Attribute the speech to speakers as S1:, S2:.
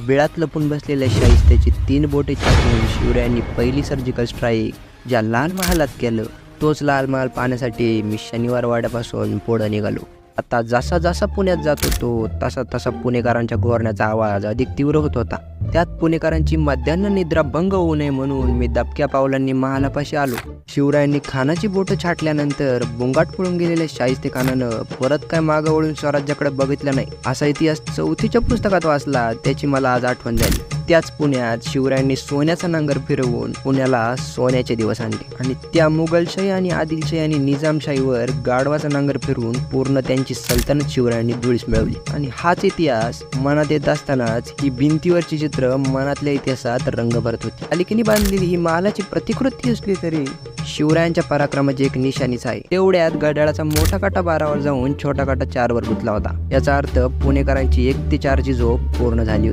S1: बिळात लपून बसलेल्या शाहिस्त्याची 3 बोटे छाटून शिवरायांनी पहिली सर्जिकल स्ट्राईक ज्या लाल महालात केलं, तोच लाल महाल पाहण्यासाठी मी शनिवार वाड्यापासून पुढं निघालो. आता जसा जसा पुण्यात जात होतो तसा तसा पुणेकरांच्या घोरण्याचा आवाज अधिक तीव्र होत होता. त्यात पुणेकरांची मध्यान्ह निद्रा भंग होऊ नये म्हणून मी दबक्या पावलांनी महालापाशी आलो. शिवरायांनी खानाची बोटं छाटल्यानंतर बुंगाट पळून गेलेल्या शाहिस्ते खानानं परत काय मागं वळून स्वराज्याकडे बघितलं नाही. असा इतिहास 4थीच्या पुस्तकात वाचला, त्याची मला आज आठवण झाली. त्याच पुण्यात शिवरायांनी सोन्याचा नांगर फिरवून पुण्याला सोन्याचे दिवस आणले आणि त्या मुघलशाही आणि आदिलशाही आणि निजामशाहीवर गाढवाचा नांगर फिरवून पूर्ण त्यांची सल्तनत शिवरायांनी धुळीस मिळवली. आणि हाच इतिहास मनात येत असतानाच ही भिंतीवरची चित्र मनातल्या इतिहासात रंग भरत होती. अलीकडे बांधलेली ही महालाची प्रतिकृती असली तरी शिवरायांच्या पराक्रमाची एक निशाणीच आहे. तेवढ्यात घड्याळाचा मोठा काटा 12वर जाऊन छोटा काटा 4वर गुंतला होता. याचा अर्थ पुणेकरांची 1 ते 4ची झोप पूर्ण झाली होती.